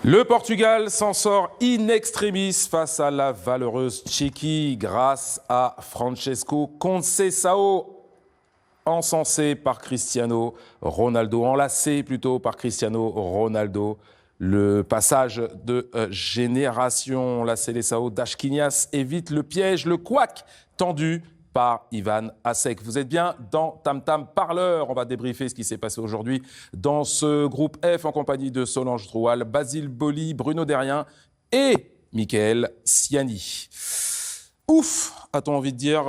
Le Portugal s'en sort in extremis face à la valeureuse Tchéquie grâce à Francesco Conceição, encensé par Cristiano Ronaldo, enlacé plutôt par Cristiano Ronaldo. Le passage de génération, la Seleção d'Ashkinias évite le piège, le couac tendu par Ivan Asek. Vous êtes bien dans Tam Tam Parleur. On va débriefer ce qui s'est passé aujourd'hui dans ce groupe F en compagnie de Solange Droual, Basile Boli, Bruno Derrien et Michael Siani. Ouf, a-t-on envie de dire,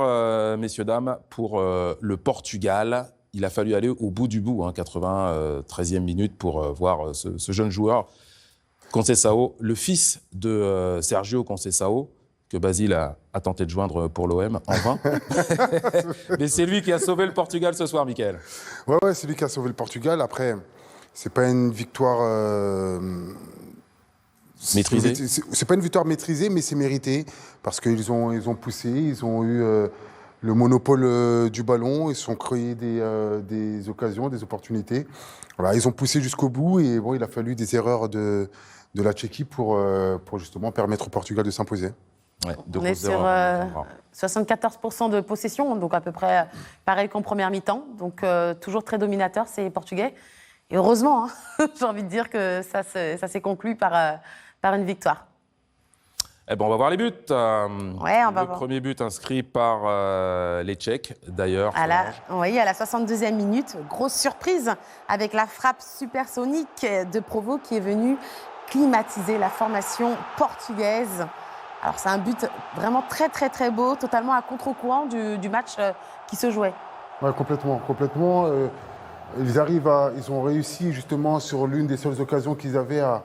messieurs, dames, pour le Portugal. Il a fallu aller au bout du bout, 93e minute, pour voir ce jeune joueur, Conceição, le fils de Sergio Conceição, que Basile a tenté de joindre pour l'OM, en vain. Mais c'est lui qui a sauvé le Portugal ce soir, Michael. Ouais, c'est lui qui a sauvé le Portugal. Après, c'est pas une victoire... maîtrisée. C'est pas une victoire maîtrisée, mais c'est mérité. Parce qu'ils ont poussé, ils ont eu le monopole du ballon, ils se sont créés des occasions, des opportunités. Voilà, ils ont poussé jusqu'au bout et bon, il a fallu des erreurs de la Tchéquie pour justement permettre au Portugal de s'imposer. Ouais, on est sur 74% de possession, donc à peu près pareil qu'en première mi-temps. Donc toujours très dominateur, ces Portugais. Et heureusement, j'ai envie de dire que ça s'est conclu par une victoire. Eh ben, on va voir les buts. Ouais, on va voir. Le premier but inscrit par les Tchèques, d'ailleurs. Oui, à la 62e minute. Grosse surprise avec la frappe supersonique de Provo qui est venue climatiser la formation portugaise. Alors c'est un but vraiment très très très beau, totalement à contre-courant du match qui se jouait. Ouais, complètement. Ils ont réussi justement sur l'une des seules occasions qu'ils avaient à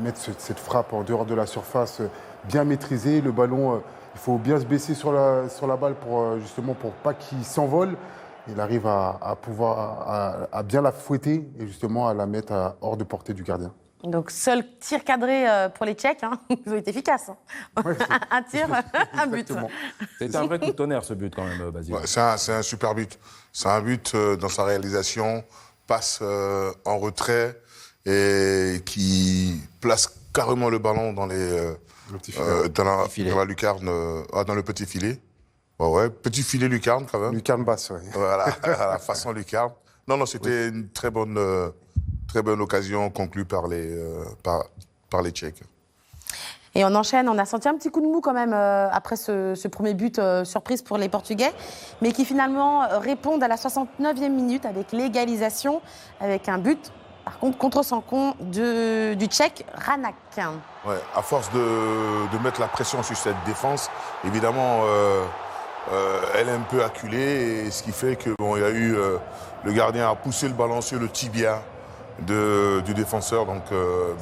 mettre cette frappe en dehors de la surface bien maîtrisée. Le ballon, il faut bien se baisser sur la balle pour pas qu'il s'envole. Il arrive à bien la fouetter et justement à la mettre hors de portée du gardien. Donc, seul tir cadré pour les Tchèques. Ils ont été efficaces. Ouais, un tir, un but. C'était un vrai coup de tonnerre, ce but, quand même, Basile. Ouais, c'est un super but. C'est un but dans sa réalisation, passe en retrait et qui place carrément le ballon dans la lucarne, dans le petit filet. Ouais, petit filet lucarne, quand même. Lucarne basse, oui. Voilà, à la façon lucarne. Non, c'était une très bonne occasion conclue par les Tchèques. Et on enchaîne, on a senti un petit coup de mou quand même après ce premier but surprise pour les Portugais, mais qui finalement répondent à la 69e minute avec l'égalisation, avec un but, par contre, contre son compte du Tchèque Hranak. Ouais, à force de mettre la pression sur cette défense, évidemment, elle est un peu acculée, et ce qui fait que il y a eu le gardien a poussé le ballon sur le tibia du défenseur, donc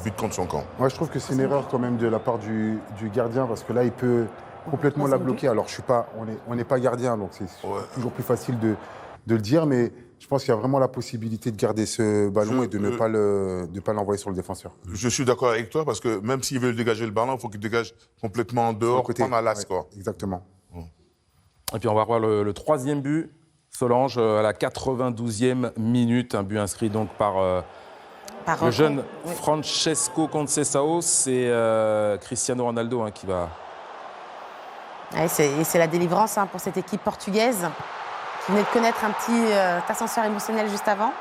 but contre son camp. Moi, je trouve que c'est une erreur quand même de la part du gardien, parce que là, il peut complètement la bloquer. Alors, on n'est pas gardien, donc c'est toujours plus facile de le dire, mais je pense qu'il y a vraiment la possibilité de garder ce ballon et de ne pas l'envoyer sur le défenseur. Je suis d'accord avec toi, parce que même s'il veut dégager le ballon, il faut qu'il dégage complètement en dehors, prendre à l'axe. Exactement. Et puis, on va voir le troisième but. Solange, à la 92e minute, un but inscrit donc par le jeune Francesco Conceição. C'est Cristiano Ronaldo qui va... Ouais, c'est la délivrance pour cette équipe portugaise qui venait de connaître un petit ascenseur émotionnel juste avant.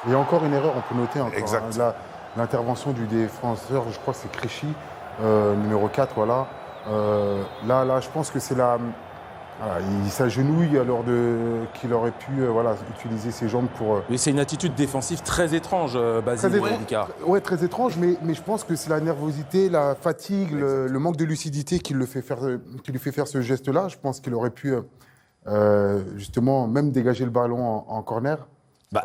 Il y a encore une erreur, on peut noter encore. Exact. L'intervention du défenseur, je crois que c'est Krejci, numéro 4, voilà. Là, je pense que c'est la... Voilà, il s'agenouille alors qu'il aurait pu utiliser ses jambes pour... Oui, c'est une attitude défensive très étrange, Basile Boubacar. Oui, très étrange, mais je pense que c'est la nervosité, la fatigue, le manque de lucidité qui lui fait faire ce geste-là. Je pense qu'il aurait pu justement même dégager le ballon en corner.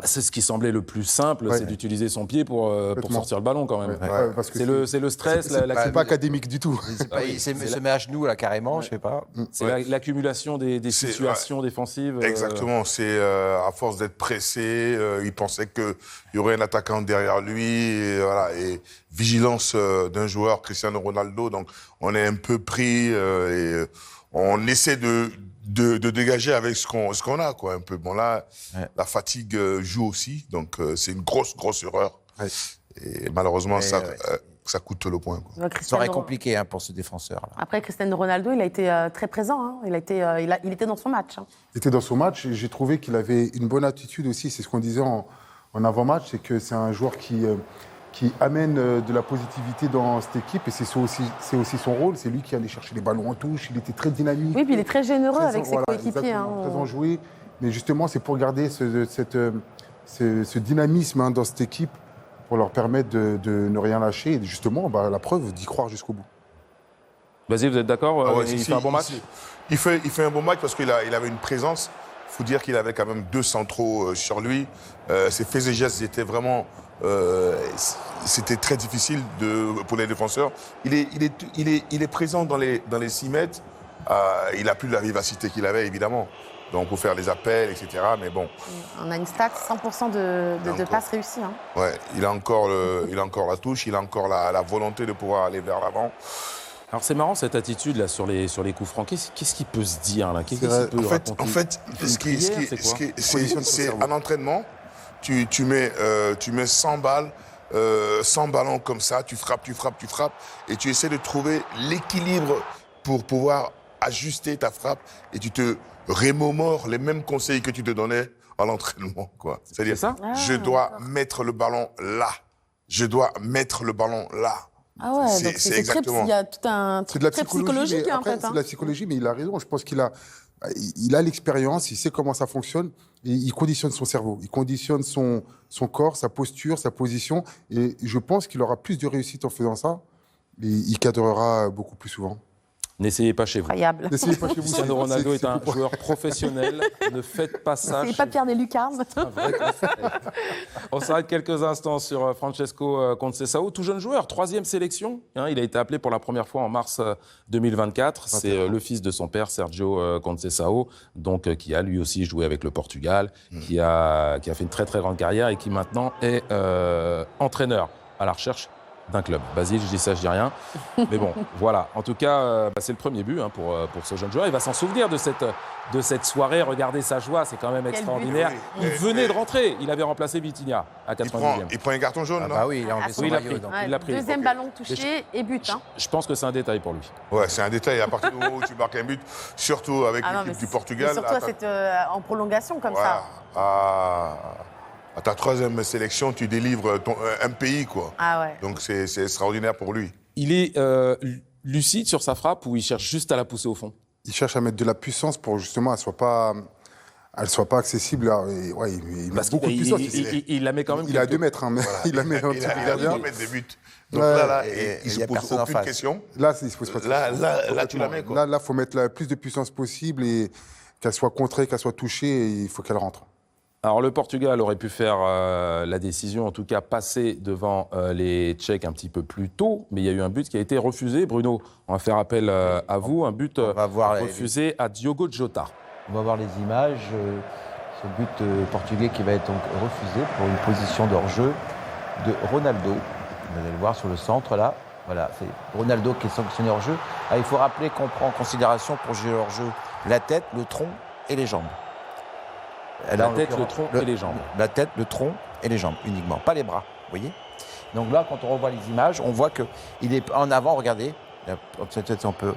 C'est ce qui semblait le plus simple, c'est d'utiliser son pied pour sortir le ballon quand même. Parce que c'est le stress. C'est pas académique du tout. Il se met à genoux là carrément, je sais pas. C'est l'accumulation des situations défensives. Exactement, c'est à force d'être pressé, il pensait qu'il y aurait un attaquant derrière lui, et vigilance d'un joueur, Cristiano Ronaldo, donc on est un peu pris et on essaie de dégager avec ce qu'on a, quoi, un peu. Bon, là, la fatigue joue aussi, donc c'est une grosse erreur. Ouais. Et malheureusement, ça coûte le point, quoi. Ça aurait compliqué pour ce défenseur-là. Après, Cristiano Ronaldo, il a été très présent. Hein. Il était dans son match. Hein. Il était dans son match et j'ai trouvé qu'il avait une bonne attitude aussi. C'est ce qu'on disait en avant-match, c'est que c'est un joueur qui amène de la positivité dans cette équipe et c'est aussi son rôle. C'est lui qui allait chercher les ballons en touche. Il était très dynamique. Oui, puis il est très généreux avec ses voilà, coéquipiers. Hein. Très enjoué. Mais justement, c'est pour garder ce dynamisme dans cette équipe, pour leur permettre de ne rien lâcher. Et justement, la preuve d'y croire jusqu'au bout. Vas-y, vous êtes d'accord? Ah ouais, Il fait un bon match? Il fait un bon match parce qu'il avait une présence. Il faut dire qu'il avait quand même 2 centraux sur lui. Ses faits et gestes étaient vraiment... c'était très difficile pour les défenseurs. Il est présent dans les 6 mètres. Il n'a plus la vivacité qu'il avait, évidemment. Donc, pour faire les appels, etc. Mais bon. On a une stat, 100% de passes réussies. Hein. Ouais, il a encore la touche, il a encore la volonté de pouvoir aller vers l'avant. Alors c'est marrant cette attitude là sur les coups francs. Qu'est-ce qu'il peut se dire là? En fait, c'est un entraînement. Tu mets 100 balles, 100 ballons comme ça, tu frappes, et tu essaies de trouver l'équilibre pour pouvoir ajuster ta frappe et tu te remémores les mêmes conseils que tu te donnais à l'entraînement, quoi. C'est-à-dire, je dois mettre le ballon là. Je dois mettre le ballon là. Ah ouais, donc c'est exactement. Il y a tout un truc très psychologique en fait. C'est de la psychologie, mais il a raison. Je pense qu'il a l'expérience, il sait comment ça fonctionne et il conditionne son cerveau. Il conditionne son corps, sa posture, sa position. Et je pense qu'il aura plus de réussite en faisant ça. Et il cadrera beaucoup plus souvent. N'essayez pas chez vous. Incroyable. N'essayez pas chez vous. Cristiano Ronaldo est un joueur professionnel. Ne faites pas ça. N'essayez pas de faire des lucarnes. On s'arrête quelques instants sur Francesco Conceição, tout jeune joueur, 3e sélection. Il a été appelé pour la première fois en mars 2024. C'est le fils de son père, Sergio Conceição, donc qui a lui aussi joué avec le Portugal, qui a fait une très très grande carrière et qui maintenant est entraîneur à la recherche d'un club. Basile, je dis ça, je dis rien. Mais bon, voilà. En tout cas, c'est le premier but pour ce jeune joueur. Il va s'en souvenir de cette soirée. Regardez sa joie, c'est quand même extraordinaire. Il venait de rentrer. Il avait remplacé Vitinha à 90e. Il prend un carton jaune, non? Bah oui, il a enlevé son maillot. Il l'a pris. Deuxième ballon touché et but. Je pense que c'est un détail pour lui. Ouais, c'est un détail. À partir du moment où tu marques un but, surtout avec l'équipe du Portugal. Surtout en prolongation comme ça. À ta 3e sélection, tu délivres un pays, quoi. Ah ouais. Donc c'est extraordinaire pour lui. Il est lucide sur sa frappe ou il cherche juste à la pousser au fond? Il cherche à mettre de la puissance pour justement elle soit pas accessible. Il met beaucoup de puissance. Il la met quand même. Il est à 2 mètres, mais voilà. Il la met. Il a 2 mètres de but. Donc là, il se pose aucune question. Là, il se pose pas de question. Là, tu la mets, quoi. Là, faut mettre le plus de puissance possible et qu'elle soit contrée, qu'elle soit touchée, et il faut qu'elle rentre. Alors le Portugal aurait pu faire la décision, en tout cas passer devant les Tchèques un petit peu plus tôt, mais il y a eu un but qui a été refusé. Bruno, on va faire appel à vous, un but refusé à Diogo Jota. On va voir les images. Ce but portugais qui va être donc refusé pour une position de hors-jeu de Ronaldo. Vous allez le voir sur le centre là. Voilà, c'est Ronaldo qui est sanctionné hors-jeu. Il faut rappeler qu'on prend en considération pour jouer hors-jeu la tête, le tronc et les jambes. La tête, le tronc et les jambes. La tête, le tronc et les jambes uniquement, pas les bras, vous voyez. Donc là, quand on revoit les images, on voit qu'il est en avant, regardez. On peut...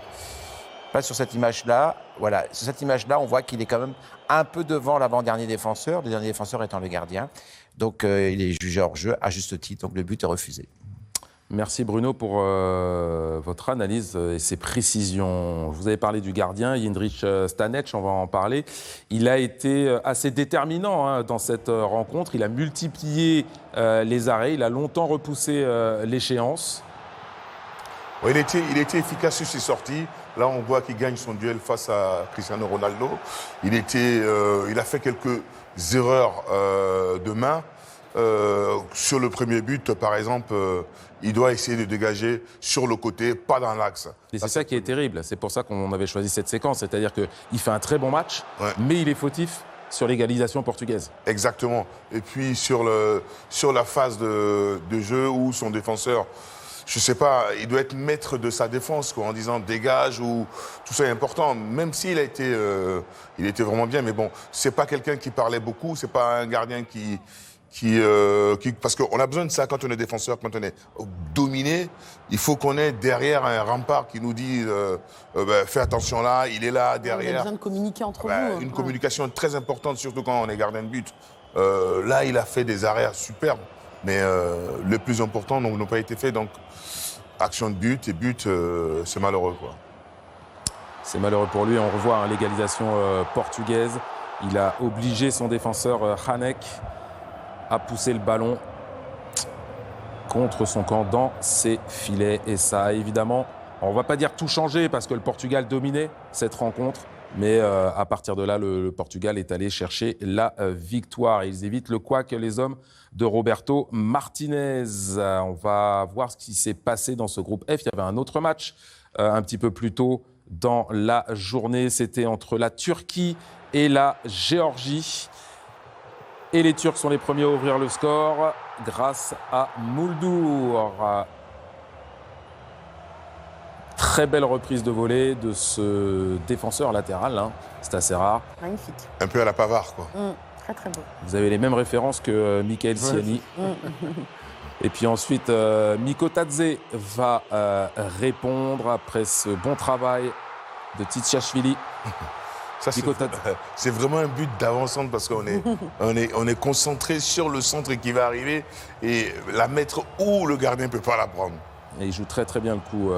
Pas sur cette image-là. Voilà, sur cette image-là, on voit qu'il est quand même un peu devant l'avant-dernier défenseur, le dernier défenseur étant le gardien. Donc il est jugé hors jeu à juste titre, donc le but est refusé. Merci Bruno pour votre analyse et ses précisions. Je vous avais parlé du gardien, Jindřich Stanec, on va en parler. Il a été assez déterminant dans cette rencontre. Il a multiplié les arrêts, il a longtemps repoussé l'échéance. Ouais, il était efficace sur ses sorties. Là, on voit qu'il gagne son duel face à Cristiano Ronaldo. Il a fait quelques erreurs de main. Sur le premier but, par exemple, il doit essayer de dégager sur le côté, pas dans l'axe. Et c'est ça qui est terrible. C'est pour ça qu'on avait choisi cette séquence. C'est-à-dire qu'il fait un très bon match, mais il est fautif sur l'égalisation portugaise. Exactement. Et puis sur la phase de jeu où son défenseur, je sais pas, il doit être maître de sa défense, quoi, en disant dégage ou tout ça est important. Même s'il il était vraiment bien, mais bon, c'est pas quelqu'un qui parlait beaucoup, c'est pas un gardien qui parce qu'on a besoin de ça quand on est défenseur, quand on est dominé. Il faut qu'on ait derrière un rempart qui nous dit fais attention là, il est là, derrière. On a besoin de communiquer entre vous. Une communication très importante, surtout quand on est gardien de but. Là, il a fait des arrêts superbes, mais le plus important n'ont pas été faits. Donc, action de but et but, c'est malheureux, quoi. C'est malheureux pour lui. On revoit l'égalisation portugaise. Il a obligé son défenseur Hanek à pousser le ballon contre son camp dans ses filets. Et ça a évidemment, on ne va pas dire tout changé parce que le Portugal dominait cette rencontre. Mais à partir de là, le Portugal est allé chercher la victoire. Ils évitent le couac, les hommes de Roberto Martinez. On va voir ce qui s'est passé dans ce groupe F. Il y avait un autre match un petit peu plus tôt dans la journée. C'était entre la Turquie et la Géorgie. Et les Turcs sont les premiers à ouvrir le score grâce à Muldur. Très belle reprise de volée de ce défenseur latéral. C'est assez rare. Magnifique. Un peu à la Pavard, quoi. Très, très beau. Vous avez les mêmes références que Michael Siani. Et puis ensuite, Mikotadze va répondre après ce bon travail de Tchitchashvili. Ça, c'est vraiment un but d'avant-centre parce qu'on est, on est concentré sur le centre qui va arriver et la mettre où le gardien ne peut pas la prendre. Et il joue très très bien le coup,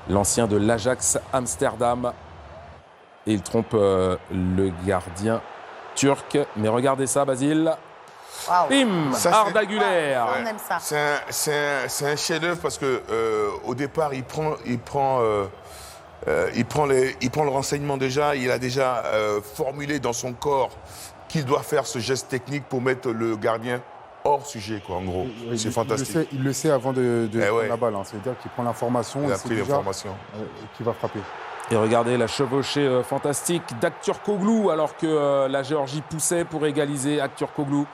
l'ancien de l'Ajax Amsterdam. Et il trompe le gardien turc. Mais regardez ça, Basile. Wow. Bim, Arda Güler. On aime ça. C'est un chef-d'œuvre parce que au départ, il prend le renseignement déjà. Il a déjà formulé dans son corps qu'il doit faire ce geste technique pour mettre le gardien hors sujet, quoi, en gros. C'est fantastique. Il le sait avant de prendre ouais. la balle. C'est-à-dire qu'il prend l'information. Il a et c'est pris déjà l'information. qu'il va frapper. Et regardez la chevauchée fantastique d'Akturkoglu alors que la Géorgie poussait pour égaliser. Akturkoglu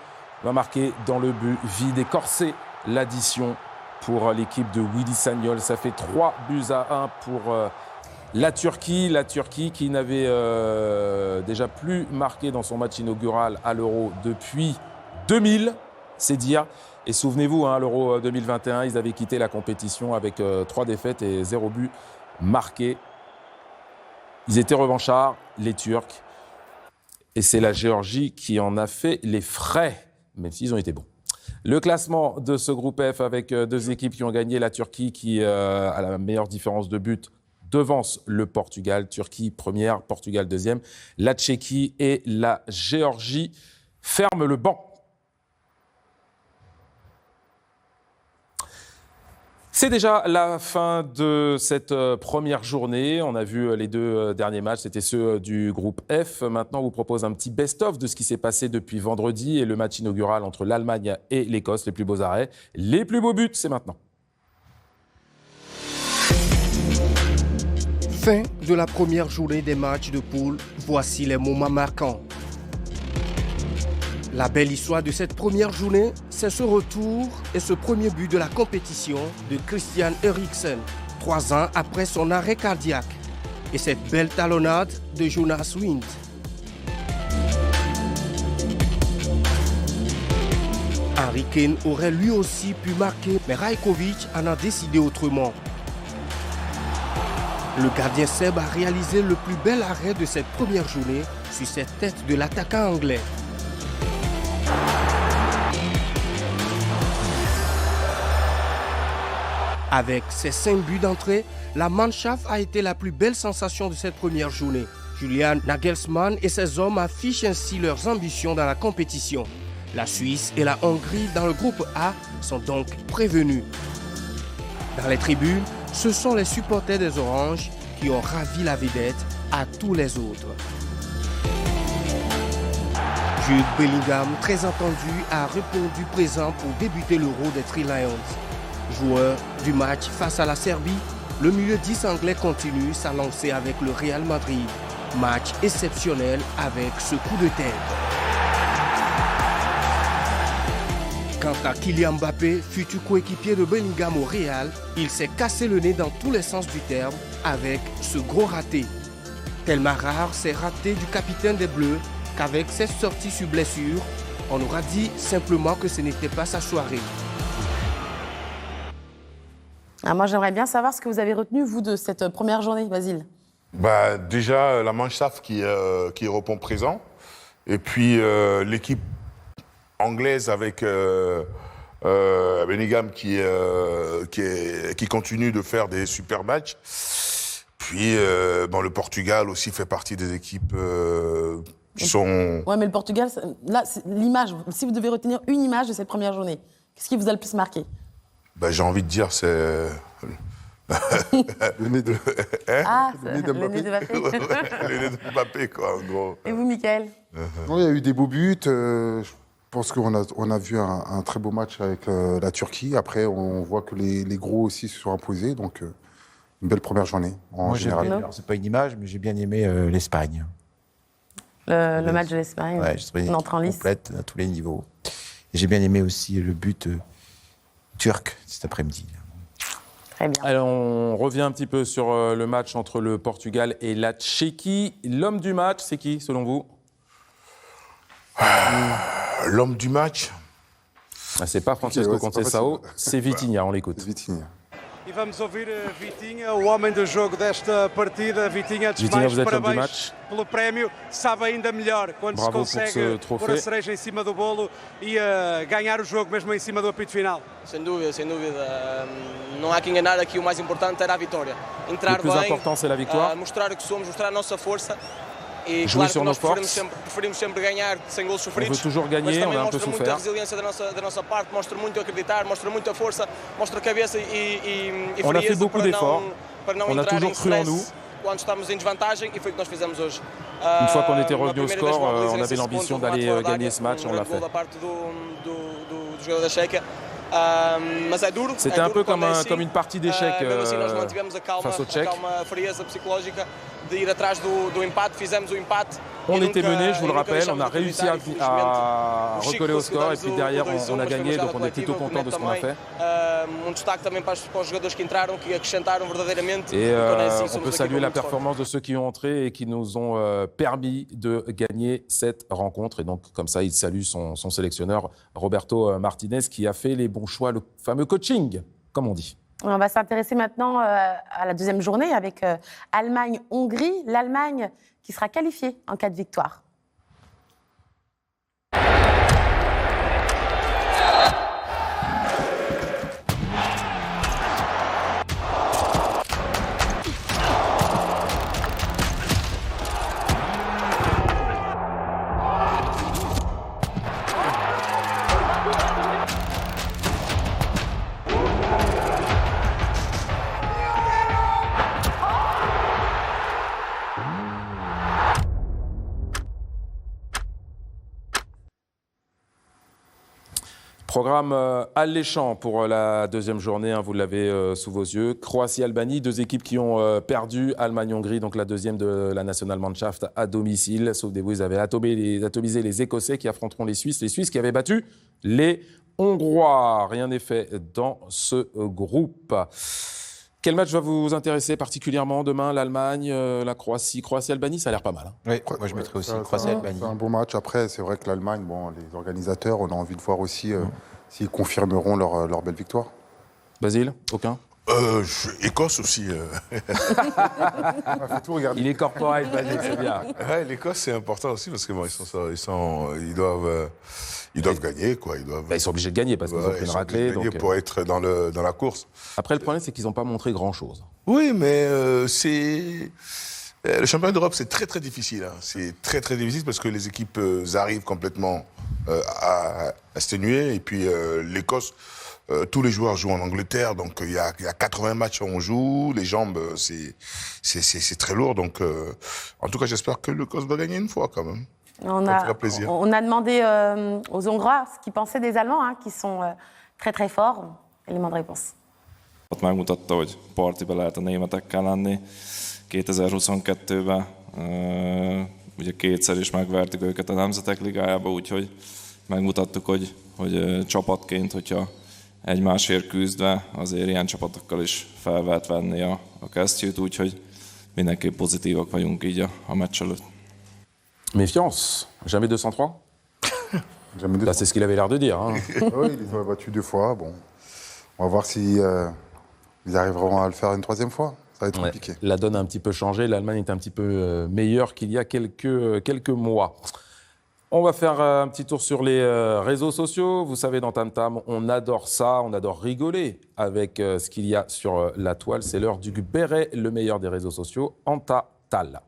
va marquer dans le but vide et corser l'addition pour l'équipe de Willy Sagnol. Ça fait 3-1 pour la Turquie. La Turquie qui n'avait déjà plus marqué dans son match inaugural à l'Euro depuis 2000, c'est dire. Et souvenez-vous, l'Euro 2021, ils avaient quitté la compétition avec 3 défaites et 0 but marqué. Ils étaient revanchards, les Turcs. Et c'est la Géorgie qui en a fait les frais, même s'ils ont été bons. Le classement de ce groupe F avec 2 équipes qui ont gagné. La Turquie qui a la meilleure différence de but devance le Portugal. Turquie première, Portugal deuxième. La Tchéquie et la Géorgie ferment le banc. C'est déjà la fin de cette première journée. On a vu les 2 derniers matchs, c'était ceux du groupe F. Maintenant, on vous propose un petit best-of de ce qui s'est passé depuis vendredi et le match inaugural entre l'Allemagne et l'Écosse. Les plus beaux arrêts, les plus beaux buts, c'est maintenant. Fin de la première journée des matchs de poule. Voici les moments marquants. La belle histoire de cette première journée, c'est ce retour et ce premier but de la compétition de Christian Eriksen, 3 ans après son arrêt cardiaque. Et cette belle talonnade de Jonas Wind. Harry Kane aurait lui aussi pu marquer, mais Rajkovic en a décidé autrement. Le gardien serbe a réalisé le plus bel arrêt de cette première journée sur cette tête de l'attaquant anglais. Avec ses 5 buts d'entrée, la Mannschaft a été la plus belle sensation de cette première journée. Julian Nagelsmann et ses hommes affichent ainsi leurs ambitions dans la compétition. La Suisse et la Hongrie dans le groupe A sont donc prévenus. Dans les tribunes, ce sont les supporters des Oranges qui ont ravi la vedette à tous les autres. Jude Bellingham, très attendu, a répondu présent pour débuter l'Euro des Three Lions. Joueur du match face à la Serbie, le milieu 10 anglais continue sa lancée avec le Real Madrid. Match exceptionnel avec ce coup de tête. Quant à Kylian Mbappé, futur coéquipier de Bellingham au Real, il s'est cassé le nez dans tous les sens du terme avec ce gros raté. Tellement rare ces ratés du capitaine des Bleus qu'avec cette sortie sur blessure, On aura dit simplement que ce n'était pas sa soirée. Moi, j'aimerais bien savoir ce que vous avez retenu, vous, de cette première journée, Basile. Bah, déjà, la Mannschaft qui répond présent. Et puis, l'équipe anglaise avec Bellingham qui continue de faire des super matchs. Puis, le Portugal aussi fait partie des équipes qui sont... Ouais, mais le Portugal, là, l'image, si vous devez retenir une image de cette première journée, qu'est-ce qui vous a le plus marqué? J'ai envie de dire, c'est... Le nez de... Le nez de Mbappé. Le nez de Mbappé, quoi, en gros. Et vous, Mickaël? Non, il y a eu des beaux buts. Je pense qu'on a vu un très beau match avec la Turquie. Après, on voit que les gros aussi se sont imposés. Donc, une belle première journée, en général. Alors, c'est pas une image, mais j'ai bien aimé l'Espagne. Le match de l'Espagne, Ouais, je trouvais on entre en lice. complète à tous les niveaux. Et j'ai bien aimé aussi le but turc cet après-midi. Très bien. Alors, on revient un petit peu sur le match entre le Portugal et la Tchéquie. L'homme du match, c'est qui, selon vous? L'homme du match. C'est pas Francesco Ouais, c'est pas Conceição, facile. c'est Vitinha, on l'écoute. Vitinha. E vamos ouvir Vitinha, o homem do jogo desta partida. Vitinha, antes de Vitinha, mais, vous êtes l'homme du parabéns match. pelo prémio. Sabe ainda melhor quando Bravo pour se ce consegue trophée. pôr a cereja em cima do bolo e ganhar o jogo mesmo em cima do apito final. Sem dúvida, sem dúvida. Não há que enganar aqui, o mais importante era a vitória. Entrar Le plus bem, important, c'est la victoire. mostrar o que somos, mostrar a nossa força. E Jouer claro sur que nós nos forces. preferimos sempre ganhar sem gols sofridos. veut toujours gagner, mas também on a un peu mostra muita souffert. resiliência da nossa parte, mostra muito acreditar, mostra muita força, mostra cabeça e On a fait frieza beaucoup d'efforts. para não On a entrar toujours em cru en stress nous. quando estamos em desvantagem e foi o que nós fizemos hoje. Une fois qu'on était Na revenu au primeira score, vez, uma on baliza avait nesse l'ambition segundo, d'aller remate fora da gagner área, ce match et on l'a grande gol fait. da parte do jogador da Checa. Mas é duro. C'était é un duro peu quando é comme une partie d'échecs mesmo assim, nós mantivemos a face au Tchèques. calma, frieza psicológica de ir atrás do empate, fizemos o empate. On e était nunca- mené, je vous le e nunca rappelle, deixamos on a de réussi acreditar, à infelizmente. recoller au score et puis derrière on a mas foi gagné, uma donc jogada on est plutôt coletiva, content de ce qu'on a fait. Destaque também para os jogadores que entraram, que acrescentaram verdadeiramente. Et quando é assim, on somos peut uma saluer equipa la muito forte. performance de ceux qui ont entré et qui nous ont permis de gagner cette rencontre. Et donc, comme ça, il salue son sélectionneur Roberto Martinez qui a fait les bons choix, le fameux coaching, comme on dit. On va s'intéresser maintenant à la deuxième journée avec Allemagne-Hongrie. L'Allemagne qui sera qualifiée en cas de victoire. Programme alléchant pour la deuxième journée, hein, vous l'avez sous vos yeux. Croatie-Albanie, deux équipes qui ont perdu. Allemagne-Hongrie, donc la deuxième de la Nationalmannschaft à domicile. Sauf des vous avez atomisé les Écossais qui affronteront les Suisses. Les Suisses qui avaient battu les Hongrois. Rien n'est fait dans ce groupe. Quel match va vous intéresser particulièrement demain? L'Allemagne, la Croatie. Croatie-Albanie, ça a l'air pas mal. Hein. Oui, moi je mettrais aussi Ça, Croatie-Albanie. C'est un bon match. Après, c'est vrai que l'Allemagne, bon, les organisateurs, on a envie de voir aussi s'ils confirmeront leur belle victoire. Basile, aucun? Écosse aussi. Faut tout regarder. Il est corporate, Basile, c'est bien. Ouais, l'Écosse, c'est important aussi parce que bon, ils doivent gagner, quoi. Ils sont obligés de gagner parce qu'ils ont pris une raclée. Gagner Donc, pour être dans la course. Après, le problème, c'est qu'ils n'ont pas montré grand-chose. Oui, mais le championnat d'Europe, c'est très très difficile. Hein. C'est très très difficile parce que les équipes arrivent complètement à exténuer. Et puis l'Écosse, tous les joueurs jouent en Angleterre, donc il y a 80 matchs où on joue. Les jambes, c'est très lourd. Donc, en tout cas, j'espère que l'Écosse va gagner une fois quand même. On Ça me fera plaisir. a demandé aux Hongrois ce qu'ils pensaient des Allemands, hein, qui sont très très forts. Élément de réponse. Ott megmutatta, hogy partiba lehet a németekkel lenni. 2022-ben ugye kétszer is megvertük őket a Nemzetek Ligájába, úgyhogy megmutattuk, hogy csapatként, hogyha egymásért küzdve, azért ilyen csapatokkal is fel lehet venni a kesztyűt, úgyhogy mindenképp pozitívak vagyunk így a meccs előtt. Méfiance. Jamais 203? Jamais Là, c'est ce qu'il avait l'air de dire. Hein. Oui, ils les ont battus 2 fois. Bon, on va voir si ils arriveront à le faire une 3e fois. Ça va être compliqué. La donne a un petit peu changé. L'Allemagne est un petit peu meilleure qu'il y a quelques mois. On va faire un petit tour sur les réseaux sociaux. Vous savez, dans Tam Tam, on adore ça, on adore rigoler avec ce qu'il y a sur la toile. C'est l'heure du béret, le meilleur des réseaux sociaux, Anta Tal.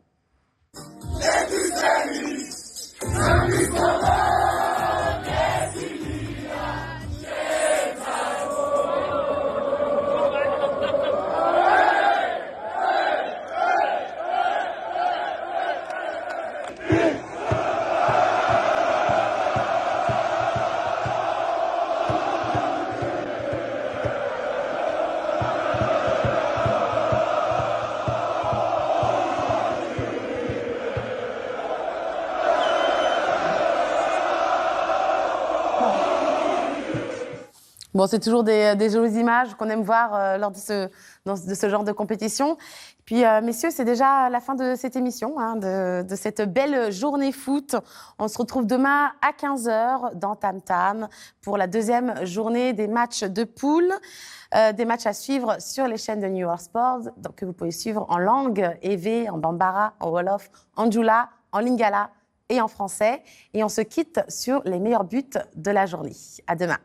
Bon, c'est toujours des jolies images qu'on aime voir lors de ce genre de compétition. Puis, messieurs, c'est déjà la fin de cette émission, hein, de cette belle journée foot. On se retrouve demain à 15h dans Tam Tam pour la 2e journée des matchs de poule. Des matchs à suivre sur les chaînes de New World Sports, donc, que vous pouvez suivre en langue Ewe, en Bambara, en Wolof, en Djoula, en Lingala et en français. Et on se quitte sur les meilleurs buts de la journée. À demain.